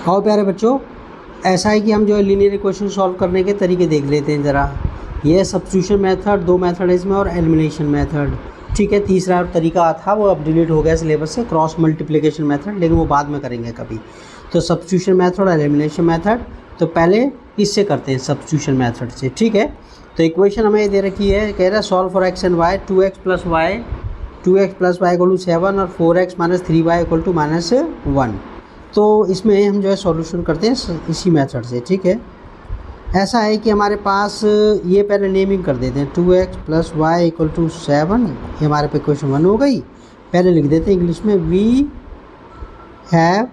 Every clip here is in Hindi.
आओ प्यारे बच्चों, ऐसा है कि हम जो है लीनियर इक्वेशन सॉल्व करने के तरीके देख लेते हैं ज़रा। ये सब्स्टिट्यूशन मेथड, दो मेथड है इसमें, और एलिमिनेशन मेथड। ठीक है, तीसरा तरीका था वो अब डिलीट हो गया सिलेबस से, क्रॉस मल्टीप्लिकेशन मेथड, लेकिन वो बाद में करेंगे कभी। तो सब्स्टिट्यूशन मेथड और एलिमिनेशन मेथड, तो पहले इससे करते हैं सब्स्टिट्यूशन मेथड से। ठीक है, तो इक्वेशन हमें दे रखी है, कह रहा है solve for X and Y, 2x + y equal to 7 और 4x - 3y इक्वल टू -1। तो इसमें हम जो है सॉल्यूशन करते हैं इसी मेथड से। ठीक है, ऐसा है कि हमारे पास ये पहले नेमिंग कर देते हैं, 2x + y इक्वल टू 7, ये हमारे पे क्वेश्चन 1 हो गई। पहले लिख देते हैं इंग्लिश में, वी हैव,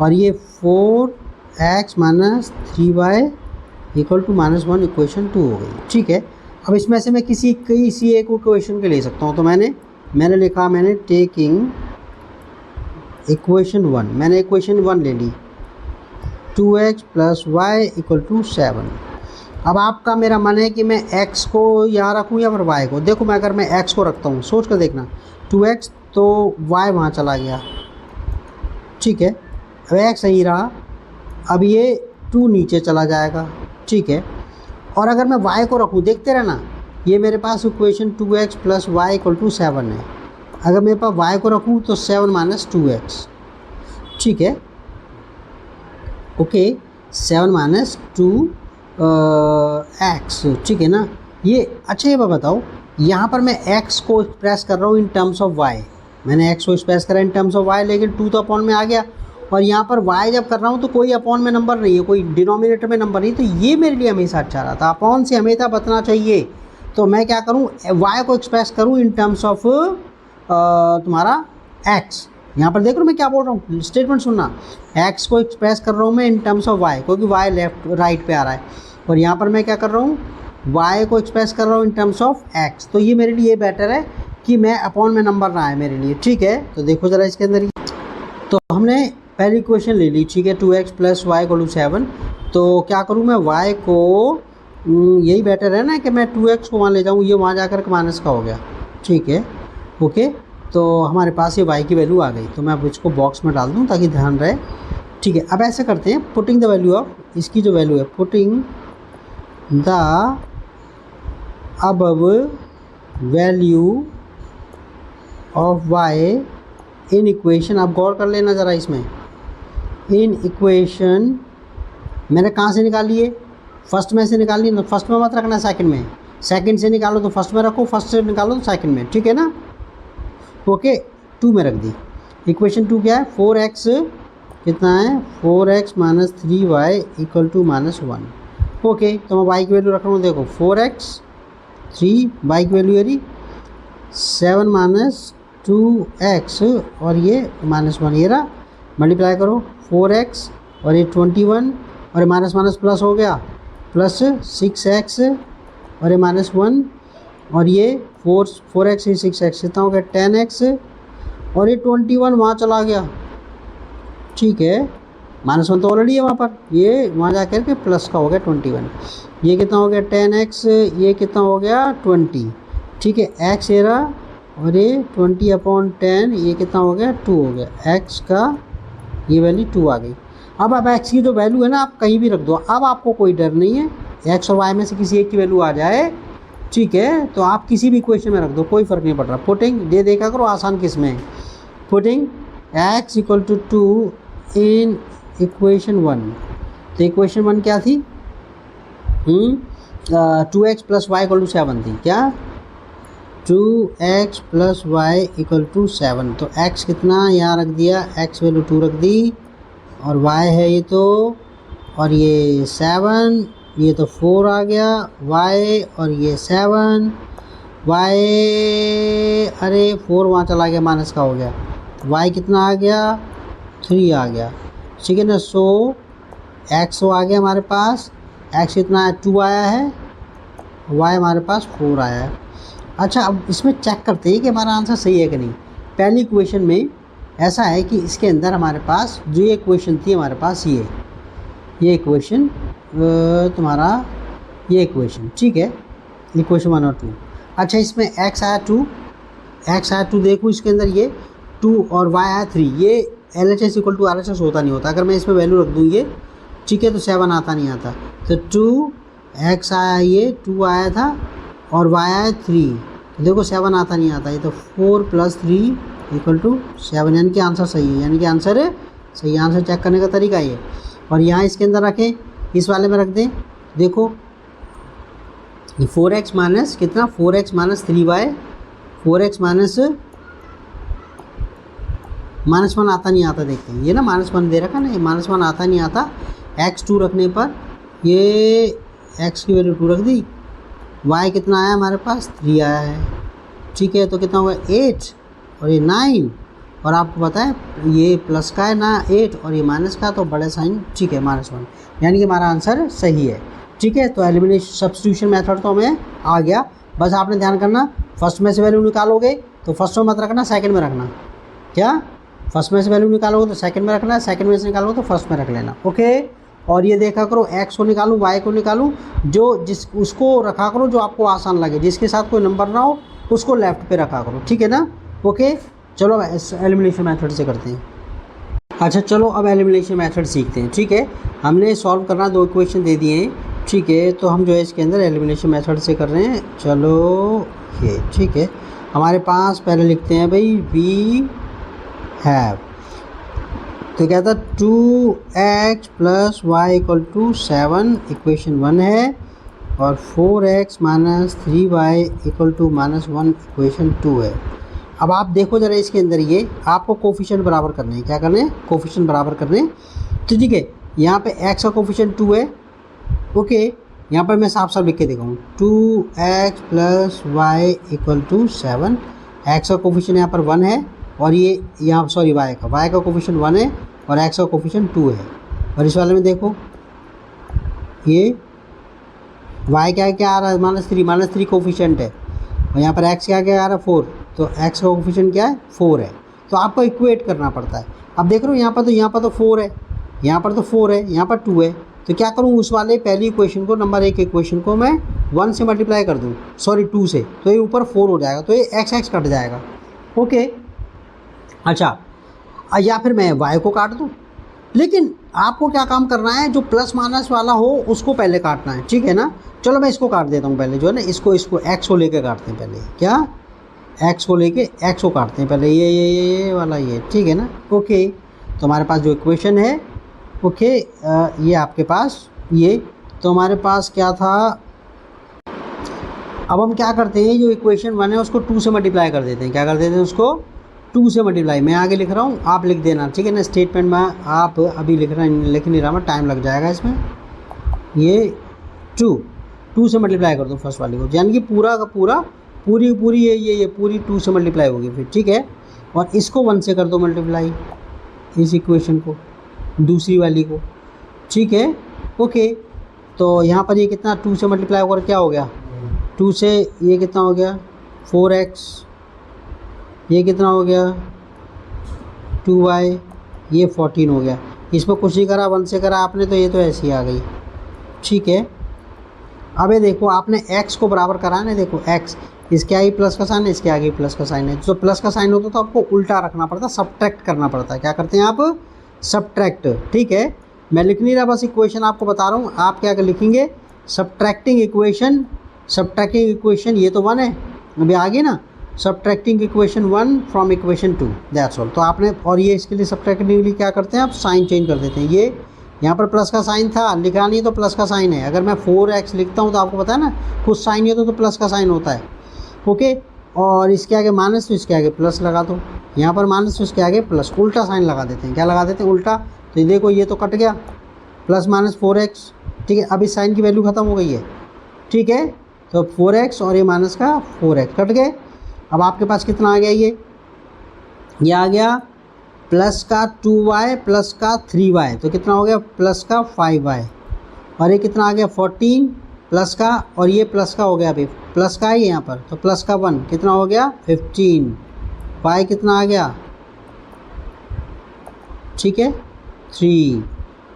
और ये 4x - 3y equal to -1 equation 2 हो गई। ठीक है, अब इसमें से मैं किसी एक इक्वेशन के ले सकता हूँ। तो मैंने लिखा, मैंने टेकिंग इक्वेशन 1, मैंने इक्वेशन 1 ले ली, 2x + y इक्वल टू 7। अब आपका मेरा मन है कि मैं x को यहाँ रखूँ या फिर y को। देखो, मैं अगर मैं x को रखता हूँ, सोच कर देखना, 2x तो y वहाँ चला गया। ठीक है, अब x सही रहा, अब ये 2 नीचे चला जाएगा। ठीक है, और अगर मैं y को रखूँ, देखते रहना, ये मेरे पास equation 2x + y equal to 7 है। अगर मेरे पास y को रखूँ तो 7 - 2x। ठीक है, ओके, 7 - 2x। ठीक है ना, ये अच्छा, ये बताओ, यहाँ पर मैं x को एक्सप्रेस कर रहा हूँ इन टर्म्स ऑफ y। मैंने x को एक्सप्रेस करा इन टर्म्स ऑफ y, लेकिन 2 तो अपॉन में आ गया, और यहाँ पर y जब कर रहा हूँ तो कोई अपॉन में नंबर नहीं है, कोई डिनोमिनेटर में नंबर नहीं। तो ये मेरे लिए हमेशा अच्छा रहा था, अपॉन से हमेशा बचना चाहिए। तो मैं क्या करूँ, y को एक्सप्रेस करूँ इन टर्म्स ऑफ तुम्हारा x। यहाँ पर देख रहे हो मैं क्या बोल रहा हूँ, स्टेटमेंट सुनना, x को एक्सप्रेस कर रहा हूँ मैं इन टर्म्स ऑफ y, क्योंकि y लेफ्ट राइट पे आ रहा है। और यहाँ पर मैं क्या कर रहा हूँ, y को एक्सप्रेस कर रहा हूँ इन टर्म्स ऑफ x। तो ये मेरे लिए बेटर है कि मैं अपॉन में नंबर ना आए मेरे लिए। ठीक है, तो देखो ज़रा इसके अंदर, तो हमने पहली इक्वेशन ले ली। ठीक है, 2x + y इक्वल टू 7। तो क्या करूँ मैं, y को, यही बेटर है ना कि मैं 2x को वहाँ ले जाऊँ, ये वहाँ जाकर के माइनस का हो गया। ठीक है, ओके, तो हमारे पास ये y की वैल्यू आ गई। तो मैं अब इसको बॉक्स में डाल दूँ ताकि ध्यान रहे। ठीक है, अब ऐसे करते हैं, पुटिंग द वैल्यू ऑफ, इसकी जो वैल्यू है, putting the above value of y in equation. आप गौर कर लेना ज़रा इसमें, इन इक्वेशन मैंने कहाँ से निकाली है, फर्स्ट में से निकाली। तो फर्स्ट में मत रखना, सेकंड में, सेकंड से निकालो तो फर्स्ट में रखो, फर्स्ट से निकालो तो सेकंड में। ठीक है ना, ओके, 2 में रख दी। इक्वेशन 2 क्या है, 4x कितना है, 4x - 3y equal to -1। Okay, तो मैं y की वैल्यू रख रहा हूँ, देखो 4x 3, y की वैल्यू है 7 - 2x, और ये -1, ये रहा, मल्टीप्लाई करो, 4x और ये 21, और ये माइनस माइनस प्लस हो गया, प्लस 6x और ये -1, और ये 4x ही 6x कितना हो गया, 10x, और ये 21 वहाँ चला गया। ठीक है, -1 तो ऑलरेडी है वहाँ पर, ये वहाँ जा कर के प्लस का हो गया 21। ये कितना हो गया, 10x, ये कितना हो गया, 20। ठीक है, x ये रहा, और ये 20/10, ये कितना हो गया, 2 हो गया। x का ये वैल्यू 2 आ गई। अब x की जो वैल्यू है ना, आप कहीं भी रख दो, अब आपको कोई डर नहीं है, x और y में से किसी एक की वैल्यू आ जाए। ठीक है, तो आप किसी भी इक्वेशन में रख दो, कोई फ़र्क नहीं पड़ रहा। पुटिंग दे देखा करो, आसान किस में, putting x equal to 2 in equation 1। तो इक्वेशन 1 क्या थी, 2x + y इक्वल टू 7 थी। क्या, 2x + y इक्वल टू 7। तो x कितना यहाँ रख दिया, x वैल्यू 2 रख दी, और y है ये तो, और ये 7, ये तो 4 आ गया, y और ये 7, y, अरे 4 वहाँ चला गया, माइनस का हो गया, y कितना आ गया, 3 आ गया। ठीक है ना, सो x आ गया हमारे पास, x कितना है, 2 आया है, y हमारे पास 4 आया है। अच्छा, अब इसमें चेक करते हैं कि हमारा आंसर सही है कि नहीं। पहली इक्वेशन में ऐसा है कि इसके अंदर हमारे पास जो ये इक्वेशन थी, हमारे पास ये इक्वेशन तुम्हारा, ये इक्वेशन, ठीक है, इक्वेशन 1 और 2। अच्छा, इसमें x आया 2, देखो इसके अंदर ये 2, और y आया 3। ये LHS इक्वल टू RHS होता नहीं होता। अगर मैं इसमें वैल्यू रख दूँ ये, ठीक है, तो 7 आता नहीं आता। तो 2x आया, ये 2 आया था और y आया 3, तो देखो 7 आता नहीं आता। ये तो 4 + 3 = 7, यानी कि आंसर सही है, यानी कि आंसर सही। आंसर चेक करने का तरीका ये। और यहाँ इसके अंदर रखें, इस वाले में रख दें। देखो 4x माइनस कितना, 4x - 3y, 4x -1 आता नहीं आता। देखते हैं ये ना -1 दे रखा ना, ये -1 आता नहीं आता। x 2 रखने पर ये x की वैल्यू 2 रख दी, y कितना आया हमारे पास 3 आया है, ठीक है। तो कितना हुआ 8 और ये 9, और आपको पता है ये प्लस का है ना 8 और ये माइनस का, तो बड़े साइन, ठीक है, -1, यानी कि हमारा आंसर सही है, ठीक है। तो एलिमिनेशन सब्स्टिट्यूशन मेथड तो हमें आ गया। बस आपने ध्यान करना, फर्स्ट में से वैल्यू निकालोगे तो फर्स्ट में मत रखना, सेकंड में रखना। क्या फर्स्ट में से वैल्यू निकालोगे तो सेकंड में रखना, सेकंड में से निकालोगे तो फर्स्ट में रख लेना, ओके। और ये देखा करो x को निकालूँ y को निकालूँ, जो उसको रखा करो जो आपको आसान लगे, जिसके साथ कोई नंबर ना हो उसको लेफ्ट पे रखा करो, ठीक है ना, ओके। चलो एलिमिनेशन मेथड से करते हैं। अच्छा चलो अब एलिमिनेशन मेथड सीखते हैं, ठीक है। हमने सॉल्व करना 2 इक्वेशन दे दिए हैं, ठीक है। तो हम जो है इसके अंदर एलिमिनेशन मेथड से कर रहे हैं। चलो ये ठीक है, हमारे पास पहले लिखते हैं भाई वी हैव, तो क्या था 2x + y = 7 इक्वेशन 1 है, और 4x - 3y = -1 इक्वेशन 2 है। अब आप देखो ज़रा इसके अंदर, ये आपको कोफिशिएंट बराबर करने हैं। क्या करने हैं? कोफिशिएंट बराबर करने हैं। तो ठीक है, यहाँ पे x का कोफिशिएंट 2 है, ओके। यहाँ पर मैं साफ साफ लिख के दिखाऊँ 2x + y = 7, x का कोफिशिएंट यहाँ पर 1 है, और ये यहाँ सॉरी y का कोफिशिएंट 1 है और x का कोफिशिएंट 2 है। और इस वाले में देखो ये y क्या आ रहा है -3 कोफिशिएंट है, और यहाँ पर x क्या आ रहा है 4, तो x का कोफिशिएंट क्या है 4 है। तो आपको इक्वेट करना पड़ता है। अब देख रहे हो यहाँ पर तो 4 है, यहाँ पर तो 4 है, यहाँ पर 2 है, तो क्या करूँ, उस वाले पहली इक्वेशन को, नंबर 1 इक्वेशन को मैं 1 से मल्टीप्लाई कर दूँ, सॉरी 2 से, तो ये ऊपर 4 हो जाएगा, तो ये x कट जाएगा, ओके। अच्छा, या फिर मैं y को काट दूँ, लेकिन आपको क्या काम करना है, जो प्लस माइनस वाला हो उसको पहले काटना है, ठीक है ना। चलो मैं इसको काट देता हूँ पहले, जो है ना, इसको x को लेके काटते हैं पहले। क्या x को लेके x को काटते हैं पहले, ये वाला, ये ठीक है ना, ओके। तो हमारे पास जो इक्वेशन है, ओके, ये आपके पास ये, तो हमारे पास क्या था, अब हम क्या करते हैं, जो इक्वेशन 1 है उसको 2 से मल्टीप्लाई कर देते हैं। क्या कर देते हैं उसको 2 से मल्टीप्लाई। मैं आगे लिख रहा हूँ, आप लिख देना, ठीक है ना। स्टेटमेंट में आप अभी लिख नहीं रहा मैं, टाइम लग जाएगा इसमें। ये 2 से मल्टीप्लाई कर दो फर्स्ट वाली को, यानी कि पूरा का पूरा पूरी ये पूरी 2 से मल्टीप्लाई होगी फिर, ठीक है। और इसको 1 से कर दो मल्टीप्लाई, इस इक्वेशन को, दूसरी वाली को, ठीक है, ओके। तो यहाँ पर ये कितना 2 से मल्टीप्लाई होकर क्या हो गया, 2 से ये कितना हो गया 4x, ये कितना हो गया 2y, ये 14 हो गया। इसमें कुछ नहीं करा, 1 से करा आपने, तो ये तो ऐसी आ गई, ठीक है। अब ये देखो आपने x को बराबर करा है ना, देखो x, इसके आगे प्लस का साइन है, इसके आगे प्लस का साइन है। जो प्लस का साइन होता है तो आपको उल्टा रखना पड़ता है, सब्ट्रैक्ट करना पड़ता है। क्या करते हैं आप, सब्ट्रैक्ट, ठीक है। मैं लिख नहीं रहा, बस इक्वेशन आपको बता रहा हूँ, आप क्या लिखेंगे, सब्ट्रैक्टिंग इक्वेशन, ये तो 1 है, अभी आगे ना, subtracting equation 1 from equation 2, that's all. तो आपने, और ये इसके लिए सब्ट्रैक्टिंग के लिए क्या करते हैं आप, साइन चेंज कर देते हैं। ये यहाँ पर प्लस का साइन था, लिखा नहीं तो प्लस का साइन है। अगर मैं 4x लिखता हूँ तो आपको पता है ना, कुछ साइन नहीं होता तो प्लस का साइन होता है, ओके। और इसके आगे माइनस तो इसके आगे प्लस लगा दो, यहाँ पर माइनस तो इसके आगे प्लस, उल्टा साइन लगा देते हैं। क्या लगा देते हैं, उल्टा। तो ये देखो ये तो कट गया, प्लस माइनस 4x, ठीक है। अब इस साइन की वैल्यू ख़त्म हो गई है, ठीक है। तो 4x और ये माइनस का 4x कट गए। अब आपके पास कितना आ गया, ये आ गया प्लस का 2y प्लस का 3y, तो कितना हो गया प्लस का 5y, और ये कितना आ गया 14 प्लस का, और ये प्लस का हो गया, अभी प्लस का ही यहाँ पर, तो प्लस का 1 कितना हो गया 15, y कितना आ गया, ठीक है 3,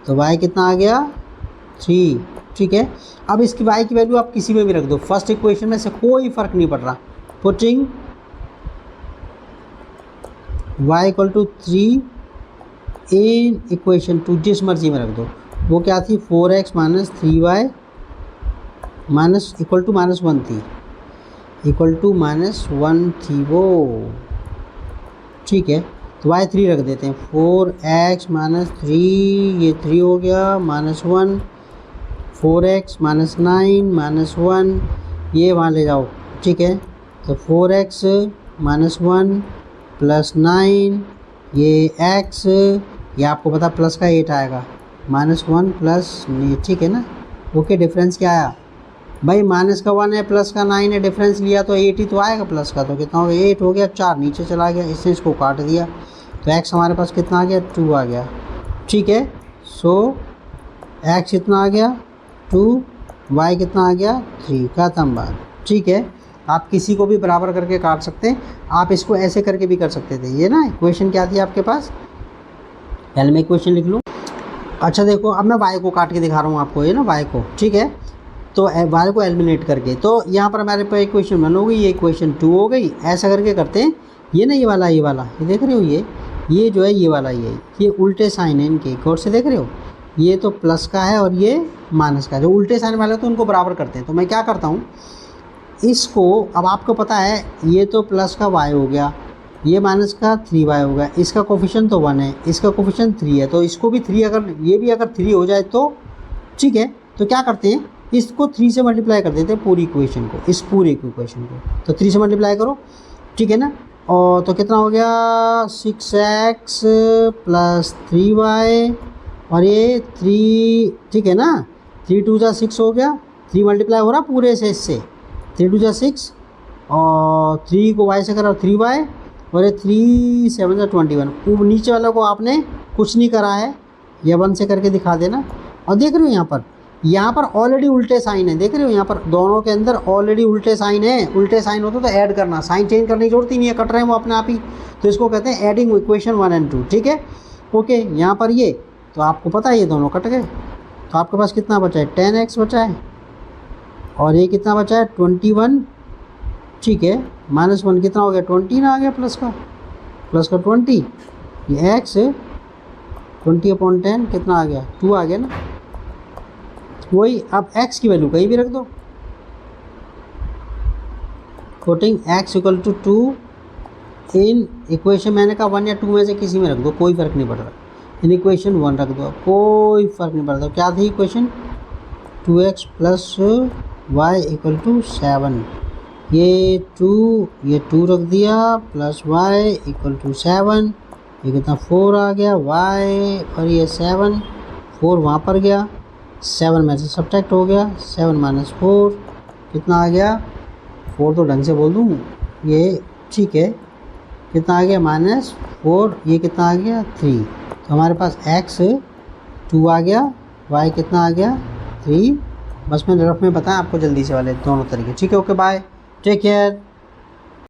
तो y कितना आ गया 3, ठीक है। अब इसकी y की वैल्यू आप किसी में भी रख दो, फर्स्ट इक्वेशन में से कोई फ़र्क नहीं पड़ रहा। पुटिंग y = 3 इन इक्वेशन 2 जिस मर्जी में रख दो। वो क्या थी 4x minus 3y minus equal to minus 1 थी, इक्वल टू माइनस 1 थी वो, ठीक है। तो y 3 रख देते हैं, 4x माइनस 3, ये 3 हो गया माइनस 1, 4x माइनस 9 माइनस 1, ये वहाँ ले जाओ, ठीक है। तो 4x माइनस 1 प्लस 9, ये x, ये आपको पता प्लस का 8 आएगा, माइनस 1 प्लस, ठीक है ना। ओके, डिफरेंस क्या आया भाई, माइनस का 1 है प्लस का 9 है, डिफरेंस लिया तो 8 ही तो आएगा प्लस का, तो कितना हो गया 8 हो गया, 4 नीचे चला गया, इसने इसको काट दिया, तो x हमारे पास कितना आ गया 2 आ गया, ठीक है। सो x कितना आ गया 2, y कितना आ गया 3, खत्म बात, ठीक है। आप किसी को भी बराबर करके काट सकते हैं, आप इसको ऐसे करके भी कर सकते थे। ये ना इक्वेशन क्या थी आपके पास, पहले मैं इक्वेशन लिख लूँ। अच्छा देखो, अब मैं y को काट के दिखा रहा हूँ आपको, ये ना y को, ठीक है। तो y को एलिमिनेट करके, तो यहाँ पर हमारे पास इक्वेशन 1 हो गई, ये इक्वेशन 2 हो गई। ऐसा करके करते हैं, ये ना ये वाला ये देख रहे हो, ये जो है ये वाला, ये उल्टे साइन है इनके, गौर से देख रहे हो, ये तो प्लस का है और ये माइनस का है। जो उल्टे साइन वाले तो उनको बराबर करते हैं। तो मैं क्या करता हूँ, इसको, अब आपको पता है ये तो प्लस का y हो गया, ये माइनस का 3y हो गया, इसका कोफिशिएंट तो 1 है, इसका कोफिशिएंट 3 है, तो इसको भी 3, अगर ये भी अगर 3 हो जाए तो ठीक है। तो क्या करते हैं, इसको 3 से मल्टीप्लाई कर देते हैं पूरी इक्वेशन को, इस पूरी इक्वेशन को, तो 3 से मल्टीप्लाई करो, ठीक है ना। और तो कितना हो गया 6x प्लस 3y और ये 3, ठीक है ना, 3 2 जा 6 हो गया, 3 मल्टीप्लाई हो रहा पूरे से, इससे 3 2 जा 6 और 3 को y से करा 3y और ये 3 7 जा 21। नीचे वाला को आपने कुछ नहीं करा है, ये 1 से करके दिखा देना। और देख रहे हो यहाँ पर ऑलरेडी उल्टे साइन है, देख रहे हो यहाँ पर दोनों के अंदर ऑलरेडी उल्टे साइन है। उल्टे साइन होते तो ऐड करना, साइन चेंज करने की जरूरत ही नहीं है, कट रहे हैं वो अपने आप ही। तो इसको कहते हैं एडिंग इक्वेशन 1 और 2, ठीक है। ओके, यहाँ पर ये तो आपको पता है ये दोनों कट गए, तो आपके पास कितना बचा है 10x बचा है, और ये कितना बचा है 21, ठीक है। माइनस 1 कितना हो गया 20 ना आ गया, प्लस का 20, ये x 20/10 कितना आ गया 2 आ गया ना। वही, अब x की वैल्यू कहीं भी रख दो, putting x equal to 2 in equation, मैंने कहा 1 या 2 में से किसी में रख दो, कोई फ़र्क नहीं पड़ रहा। इन इक्वेशन 1 रख दो, कोई फ़र्क नहीं पड़ता। क्या थी equation 2x plus y equal to 7, ये 2 रख दिया प्लस y इक्वल टू 7, ये कितना 4 आ गया y, और ये 7, 4 वहाँ पर गया, 7 में से सब्ट्रैक्ट हो गया, 7 माइनस 4 कितना आ गया 4, तो ढंग से बोल दूँ ये, ठीक है। कितना आ गया -4, ये कितना आ गया 3। तो हमारे पास x 2 आ गया, y कितना आ गया 3। बस मैंने रफ में बताया आपको जल्दी से वाले दोनों तरीके, ठीक है। Okay bye, take care.